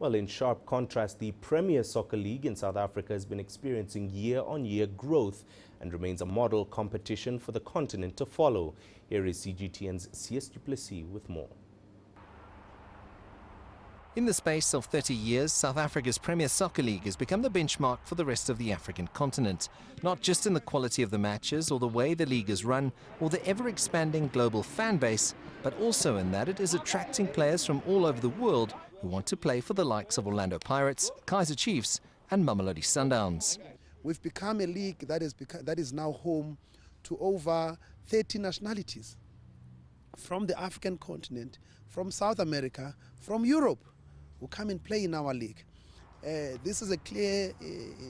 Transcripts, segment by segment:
Well, in sharp contrast, the Premier Soccer League in South Africa has been experiencing year-on-year growth and remains a model competition for the continent to follow. Here is CGTN's Sias Plessis with more. In the space of 30 years, South Africa's Premier Soccer League has become the benchmark for the rest of the African continent, not just in the quality of the matches or the way the league is run or the ever-expanding global fan base, but also in that it is attracting players from all over the world who want to play for the likes of Orlando Pirates, Kaizer Chiefs and Mamelodi Sundowns. We've become a league that is now home to over 30 nationalities from the African continent, from South America, from Europe, who come and play in our league. This is a clear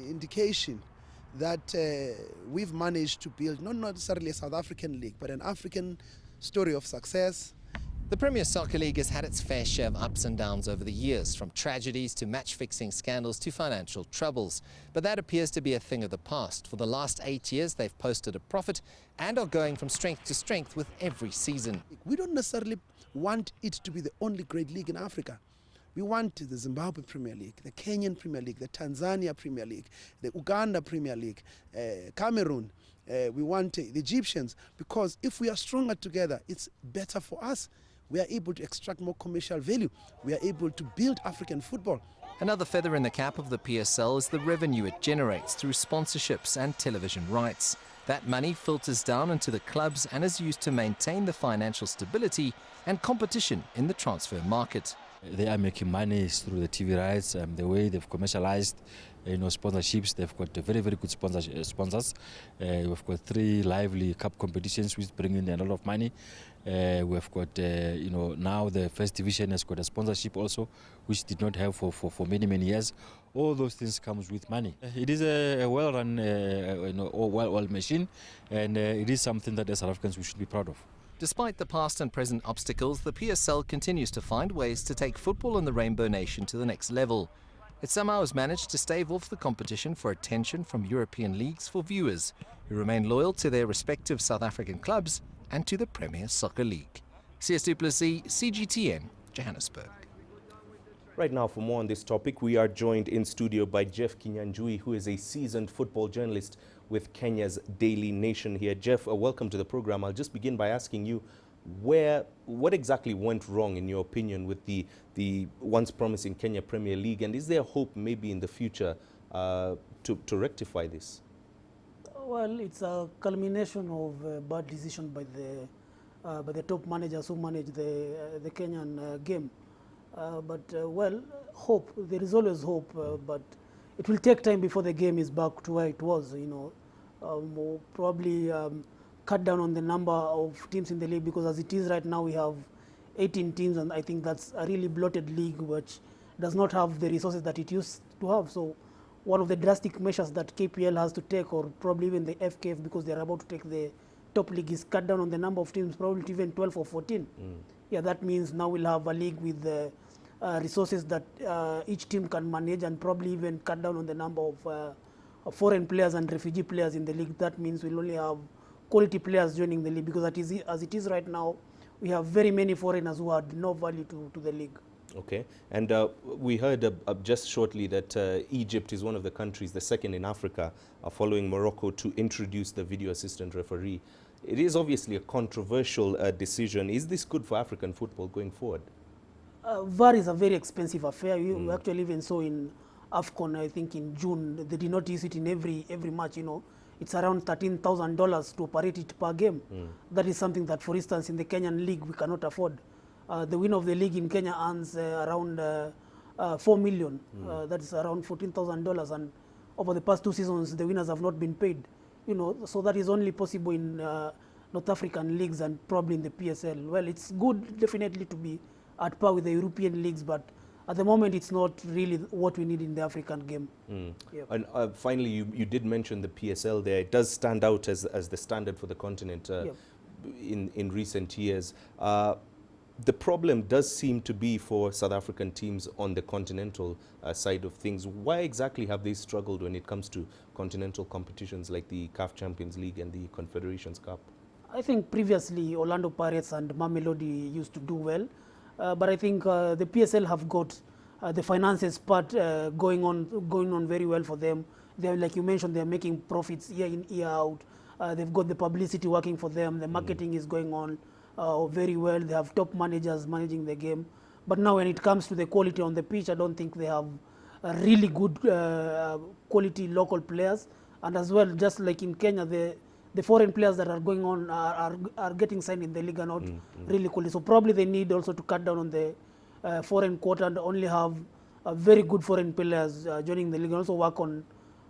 indication that we've managed to build not necessarily a South African league, but an African story of success. The Premier Soccer League has had its fair share of ups and downs over the years, from tragedies to match-fixing scandals to financial troubles. But that appears to be a thing of the past. For the last 8 years, they've posted a profit and are going from strength to strength with every season. We don't necessarily want it to be the only great league in Africa. We want the Zimbabwe Premier League, the Kenyan Premier League, the Tanzania Premier League, the Uganda Premier League, Cameroon. We want the Egyptians, because if we are stronger together, it's better for us. We are able to extract more commercial value. We are able to build African football. Another feather in the cap of the PSL is the revenue it generates through sponsorships and television rights. That money filters down into the clubs and is used to maintain the financial stability and competition in the transfer market. They are making money through the TV rights, the way they've commercialized, sponsorships. They've got very, very good sponsors. We've got 3 lively cup competitions which bring in a lot of money. We've got, now the first division has got a sponsorship also, which did not have for many, many years. All those things comes with money. It is a well-run, well machine, and it is something that as South Africans we should be proud of. Despite the past and present obstacles, the PSL continues to find ways to take football in the Rainbow Nation to the next level. It somehow has managed to stave off the competition for attention from European leagues for viewers who remain loyal to their respective South African clubs and to the Premier Soccer League. Sias Plessis, CGTN, Johannesburg. Right now, for more on this topic, we are joined in studio by Jeff Kinyanjui, who is a seasoned football journalist with Kenya's Daily Nation here. Jeff, welcome to the program. I'll just begin by asking you, what exactly went wrong, in your opinion, with the once promising Kenya Premier League, and is there hope maybe in the future to rectify this? Well, it's a culmination of bad decision by the top managers who manage the Kenyan game. Well, hope. There is always hope, but it will take time before the game is back to where it was. We'll probably cut down on the number of teams in the league, because as it is right now, we have 18 teams, and I think that's a really bloated league which does not have the resources that it used to have. So one of the drastic measures that KPL has to take, or probably even the FKF, because they're about to take the top league, is cut down on the number of teams, probably to even 12 or 14. Yeah, that means now we'll have a league with the resources that each team can manage, and probably even cut down on the number of foreign players and refugee players in the league. That means we'll only have quality players joining the league, because as it is right now, we have very many foreigners who add no value to the league. Okay, and we heard just shortly that Egypt is one of the countries, the second in Africa, following Morocco, to introduce the video assistant referee. It is obviously a controversial decision. Is this good for African football going forward? VAR is a very expensive affair. We actually even saw in AFCON, I think in June, they did not use it in every match. It's around $13,000 to operate it per game. That is something that, for instance, in the Kenyan league, we cannot afford. The winner of the league in Kenya earns around 4 million. That is around $14,000, and over the past 2 seasons, the winners have not been paid. So that is only possible in North African leagues and probably in the PSL. Well, it's good definitely to be at par with the European leagues, but at the moment it's not really what we need in the African game. Yep. And finally, you did mention the PSL there. It does stand out as the standard for the continent in recent years. The problem does seem to be for South African teams on the continental side of things. Why exactly have they struggled when it comes to continental competitions like the CAF Champions League and the Confederations Cup? I think previously Orlando Pirates and Mamelodi used to do well, but I think the PSL have got the finances part going on very well for them. They're, like you mentioned, they're making profits year in, year out. They've got the publicity working for them. The marketing is going on very well. They have top managers managing the game. But now when it comes to the quality on the pitch, I don't think they have really good quality local players. And as well, just like in Kenya, the foreign players that are going on are getting signed in the league are not really quality. So probably they need also to cut down on the foreign quota and only have very good foreign players joining the league, and also work on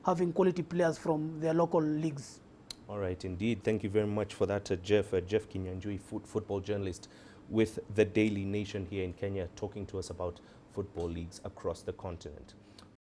having quality players from their local leagues. All right, indeed. Thank you very much for that, Jeff. Jeff Kinyanjui, football journalist with the Daily Nation here in Kenya, talking to us about football leagues across the continent.